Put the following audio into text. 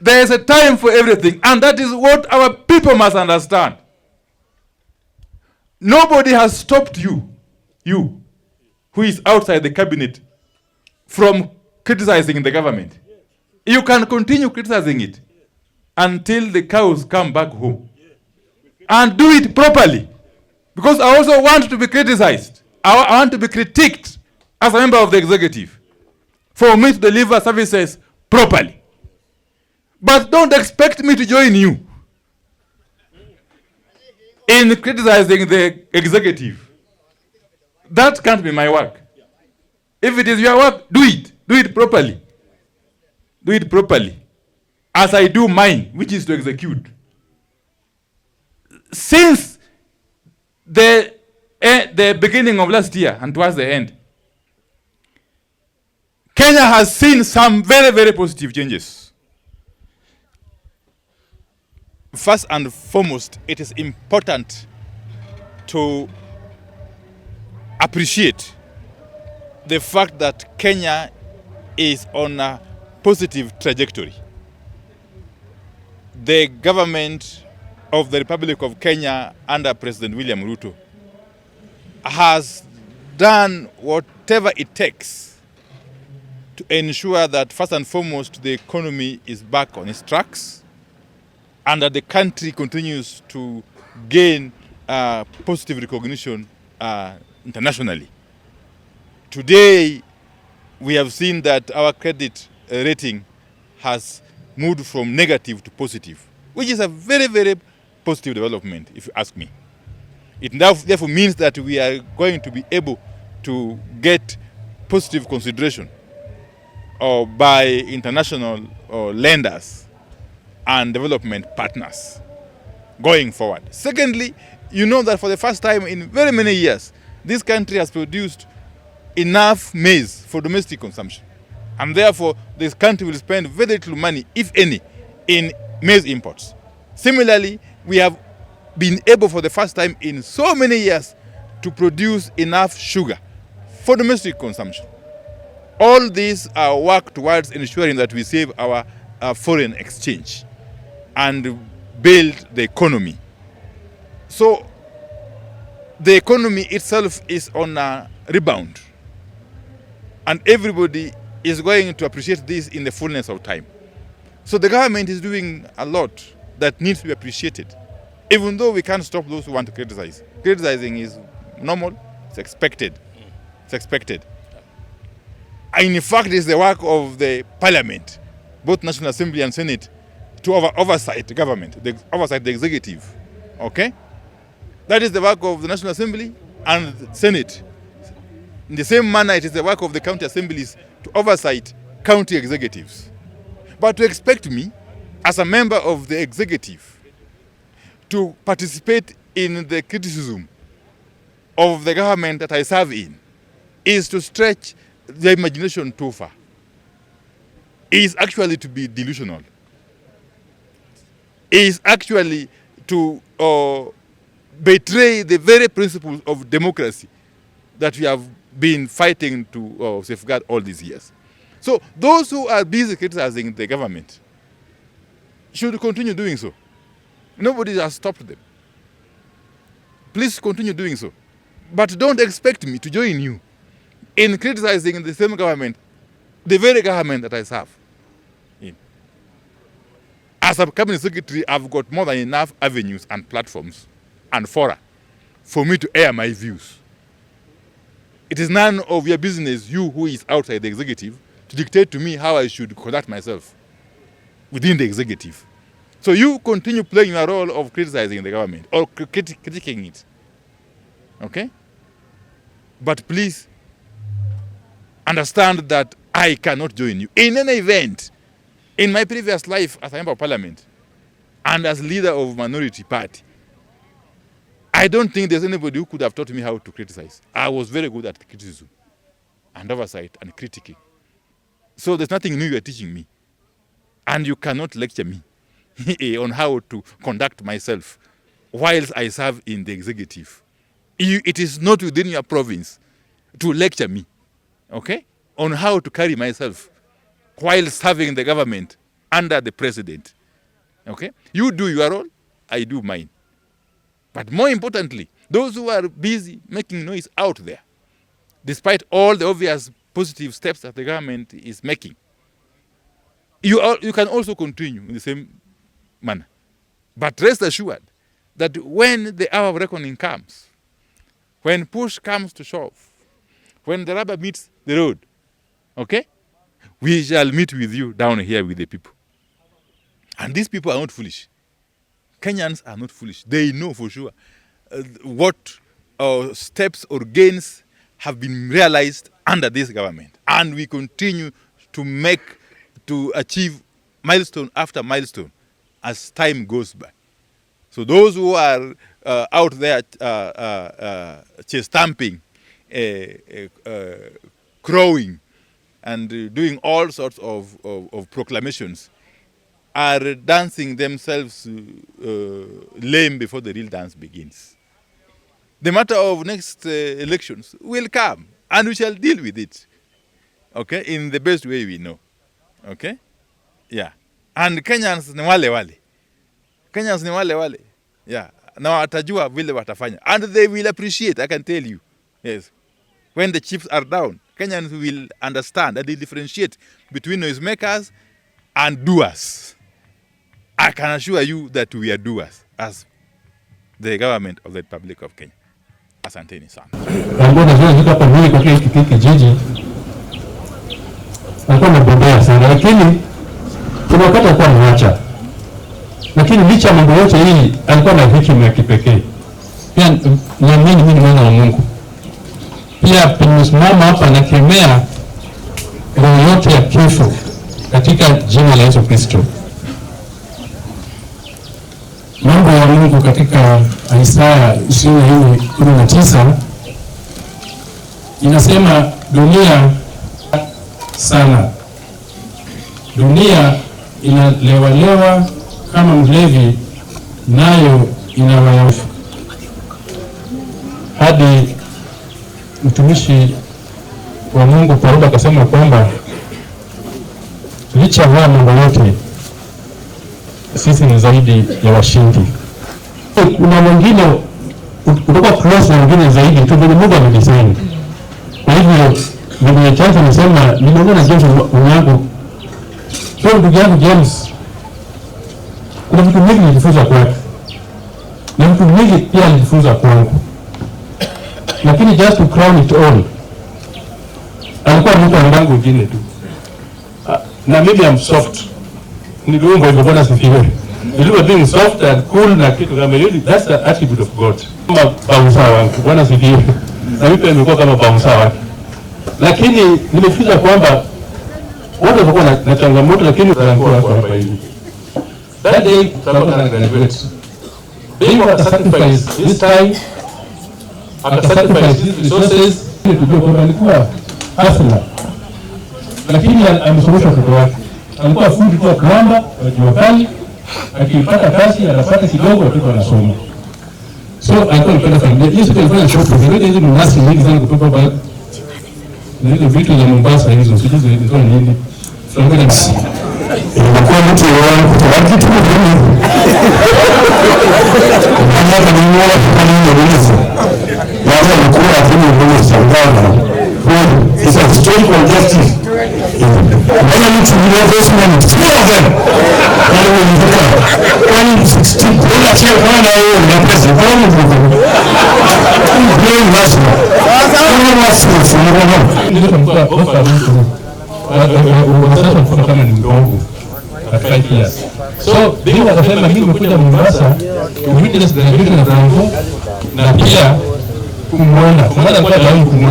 There is a time for everything, and that is what our people must understand. Nobody has stopped you who is outside the cabinet, from criticizing the government. You can continue criticizing it until the cows come back home. And do it properly. Because I also want to be criticized. I want to be critiqued as a member of the executive for me to deliver services properly. But don't expect me to join you in criticizing the executive. That can't be my work. If it is your work, do it. Do it properly. Do it properly. As I do mine, which is to execute. Since the beginning of last year and towards the end, Kenya has seen some very, very positive changes. First and foremost, it is important to appreciate the fact that Kenya is on a positive trajectory. The government of the Republic of Kenya under President William Ruto has done whatever it takes to ensure that first and foremost the economy is back on its tracks and that the country continues to gain positive recognition internationally. Today, we have seen that our credit rating has moved from negative to positive, which is a very, very positive development, if you ask me. It therefore means that we are going to be able to get positive consideration by international lenders and development partners going forward. Secondly, you know that for the first time in very many years, this country has produced enough maize for domestic consumption. And therefore, this country will spend very little money, if any, in maize imports. Similarly, we have been able for the first time in so many years to produce enough sugar for domestic consumption. All these are work towards ensuring that we save our foreign exchange and build the economy. So the economy itself is on a rebound. And everybody is going to appreciate this in the fullness of time. So the government is doing a lot that needs to be appreciated, even though we can't stop those who want to criticize. Criticizing is normal, it's expected. It's expected. And in fact, it's the work of the parliament, both National Assembly and Senate, to oversight the government, oversight the executive. Okay? That is the work of the National Assembly and the Senate. In the same manner, it is the work of the county assemblies to oversight county executives. But to expect me, as a member of the executive, to participate in the criticism of the government that I serve in is to stretch the imagination too far. It is actually to be delusional. It is actually to betray the very principles of democracy that we have been fighting to safeguard all these years. So those who are busy criticizing the government should continue doing so. Nobody has stopped them. Please continue doing so. But don't expect me to join you in criticizing the same government, the very government that I serve in. As a cabinet secretary, I've got more than enough avenues and platforms and fora for me to air my views. It is none of your business, you who is outside the executive, to dictate to me how I should conduct myself within the executive. So you continue playing your role of criticizing the government or critiquing it. Okay? But please understand that I cannot join you. In any event, in my previous life as a member of parliament and as leader of minority party, I don't think there's anybody who could have taught me how to criticize. I was very good at criticism and oversight and critiquing. So there's nothing new you're teaching me. And you cannot lecture me on how to conduct myself whilst I serve in the executive. It is not within your province to lecture me, okay, on how to carry myself while serving the government under the president. Okay? You do your role, I do mine. But more importantly, those who are busy making noise out there, despite all the obvious positive steps that the government is making, you can also continue in the same manner. But rest assured that when the hour of reckoning comes, when push comes to shove, when the rubber meets the road, okay, we shall meet with you down here with the people. And these people are not foolish. Kenyans are not foolish. They know for sure what steps or gains have been realized under this government. And we continue to achieve milestone after milestone as time goes by. So those who are out there chest-stamping, crowing, and doing all sorts of proclamations are dancing themselves lame before the real dance begins. The matter of next elections will come, and we shall deal with it, okay, in the best way we know, okay? Yeah. And Kenyans ni wale. Kenyans ni wale. Yeah. Na watajua vile watafanya. And they will appreciate, I can tell you. Yes. When the chips are down, Kenyans will understand and they differentiate between noisemakers and doers. I can assure you that we are doers as the government of the Republic of Kenya. Asanteni sana. Mbona zile ziko hapa mimi kwa kile kijiji. Alikuwa anabombea sana, lakini tunapata kwa mwacha. Lakini licha mambo yote hii alikuwa na hekima ya kipekee. Pia niamini mimi ni mwana wa Mungu. Pia tumesimama hapa na kemea roho yote ya kifo katika jina la Yesu Kristo. Mambo ya Mungu katika Isaya 24:19 inasema dunia sana. Dunia inalewalewa kama mlevi, nayo inawayawusha. Hadi mtumishi wa Mungu Paulo akasema kwamba licha ya mambo yote sisi ni zaidi ya washindi. Kuna mwingine kutoka close na mwingine zaidi tu vile Mungu amedesign. Kwa hivyo mimi chanzo nasema nimeona na James wangu. Kwa ndugu yangu James, kuna vitu vingi nilijifunza kwake. Na vitu vingi pia nilijifunza kwangu. Lakini just to crown it all, alikuwa mtu wangu wengine tu. Na mimi am soft. Niliungo hivyo Bwana sifiwe. Nilikuwa being soft and cool na kitu kama hiyo. That's the attribute of God. Kama bausa wangu Bwana sifiwe. Na mimi pia nimekuwa kama bausa wangu. Lakini nimefikiria kwamba wote walikuwa na changamoto, lakini wanakuwa hapa hivi. That day tutakuwa na graduate. They were sacrifice this time. Sacrifice these resources to do kwa alikuwa hafla. Lakini amesomesha watoto wake. Alikuwa fundi kwa plamba, wajua kali, akipata kazi anapata kidogo watoto wanasoma. So alikuwa anapenda familia. Yesu alifanya shopping. Ndio hizo mnasi nyingi sana kutoka ba. Na ile vitu za Mombasa hizo sijui hizo nini. Tunakwenda msi. Ilikuwa mtu wangu kwa kitu kingine. Kama ni mmoja kama ni hizo. Wao walikuwa hapo ndio sangana. It's a historical justice. When you to the investment, three of them. When 16, when I say one hour, the president, one of them. Very national. Very national. Ndio kwa ofa mtu. Wanasema kwa kama ni mdogo. Akakia. So, bila kusema mimi nimekuja Mombasa, witness the graduation of Rango na pia kumwona. Kwa maana kwa leo kumwona